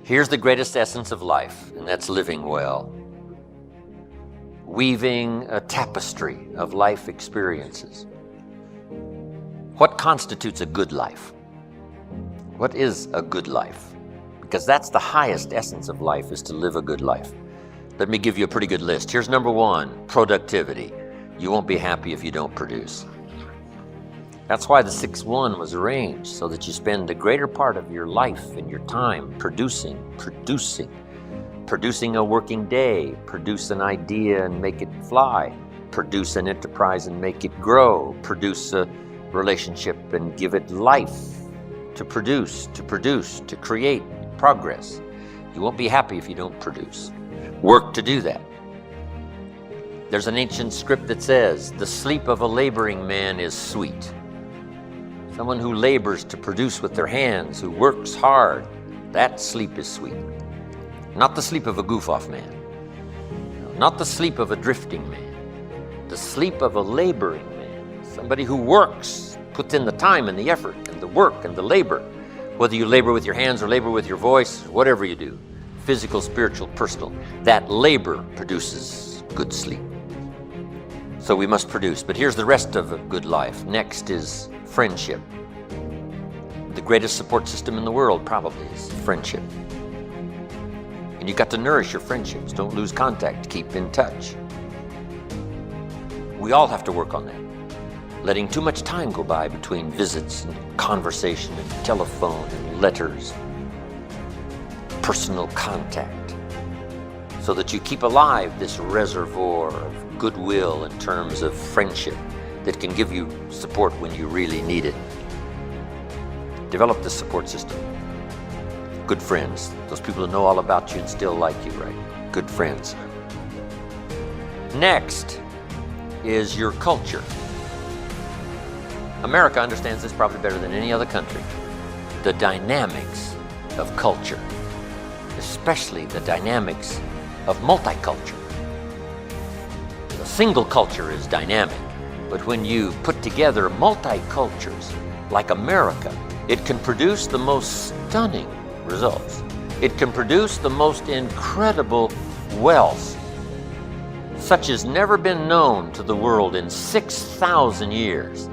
Here's the greatest essence of life, and that's living well. Weaving a tapestry of life experiences. What constitutes a good life? What is a good life? Because that's the highest essence of life, is to live a good life. Let me give you a pretty good list. Here's number one, productivity. You won't be happy if you don't produce. That's why the 6-1 was arranged, so that you spend the greater part of your life and your time producing a working day, produce an idea and make it fly, produce an enterprise and make it grow, produce a relationship and give it life, to create progress. You won't be happy if you don't produce. Work to do that. There's an ancient script that says, the sleep of a laboring man is sweet. Someone who labors to produce with their hands, who works hard, that sleep is sweet. Not the sleep of a goof-off man. Not the sleep of a drifting man. The sleep of a laboring man. Somebody who works, puts in the time and the effort and the work and the labor. Whether you labor with your hands or labor with your voice, whatever you do, physical, spiritual, personal, that labor produces good sleep. So we must produce. But here's the rest of a good life. Next is friendship. The greatest support system in the world probably is friendship. And you've got to nourish your friendships. Don't lose contact. Keep in touch. We all have to work on that. Letting too much time go by between visits and conversation and telephone and letters, personal contact, so that you keep alive this reservoir of goodwill in terms of friendship that can give you support when you really need it. Develop this support system. Good friends, those people who know all about you and still like you, right? Good friends. Next is your culture. America understands this probably better than any other country. The dynamics of culture, especially the dynamics of multiculture. A single culture is dynamic, but when you put together multicultures like America, it can produce the most stunning results. It can produce the most incredible wealth, such as never been known to the world in 6,000 years.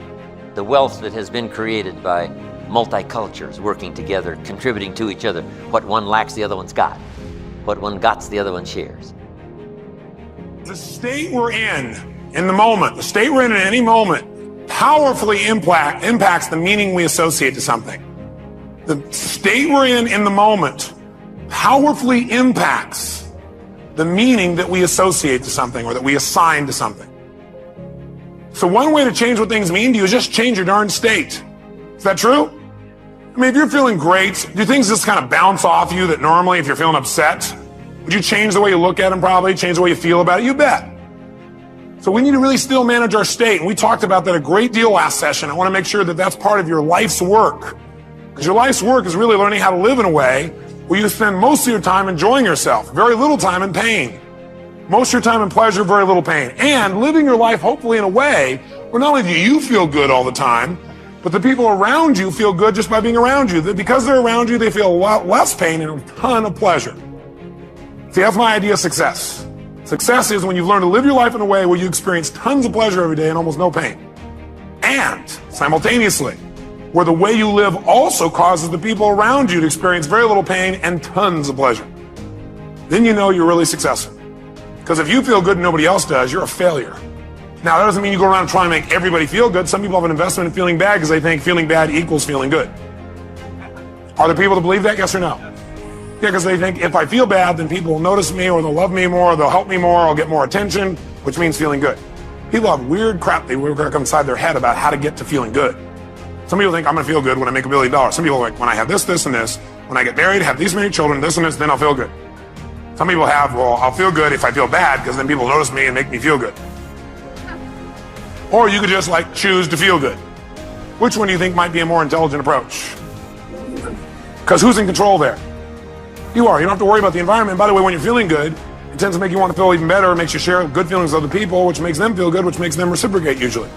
The wealth that has been created by multicultures working together, contributing to each other. What one lacks, the other one's got. What one got's, the other one shares. The state we're in the moment, the state we're in at any moment, powerfully impacts the meaning we associate to something. The state we're in the moment powerfully impacts the meaning that we associate to something or that we assign to something. So one way to change what things mean to you is just change your darn state. Is that true? I mean, if you're feeling great, do things just kind of bounce off you that normally if you're feeling upset? Would you change the way you look at them probably, change the way you feel about it? You bet. So we need to really still manage our state. And we talked about that a great deal last session. I want to make sure that that's part of your life's work. Because your life's work is really learning how to live in a way where you spend most of your time enjoying yourself, very little time in pain. Most of your time in pleasure, very little pain. And living your life hopefully in a way where not only do you feel good all the time, but the people around you feel good just by being around you. That because they're around you, they feel a lot less pain and a ton of pleasure. See, that's my idea of success. Success is when you've learned to live your life in a way where you experience tons of pleasure every day and almost no pain. And simultaneously, where the way you live also causes the people around you to experience very little pain and tons of pleasure. Then you know you're really successful. Because if you feel good and nobody else does, you're a failure. Now, that doesn't mean you go around trying to make everybody feel good. Some people have an investment in feeling bad because they think feeling bad equals feeling good. Are there people that believe that, yes or no? Yeah, because they think if I feel bad, then people will notice me or they'll love me more, or they'll help me more, or I'll get more attention, which means feeling good. People have weird crap they work inside their head about how to get to feeling good. Some people think I'm going to feel good when I make $1 billion. Some people are like, when I have this, this, and this, when I get married, have these many children, this and this, then I'll feel good. Some people have, well, I'll feel good if I feel bad because then people notice me and make me feel good. Or you could just like choose to feel good. Which one do you think might be a more intelligent approach? Because who's in control there? You are. You don't have to worry about the environment. By the way, when you're feeling good, it tends to make you want to feel even better. It makes you share good feelings with other people, which makes them feel good, which makes them reciprocate usually.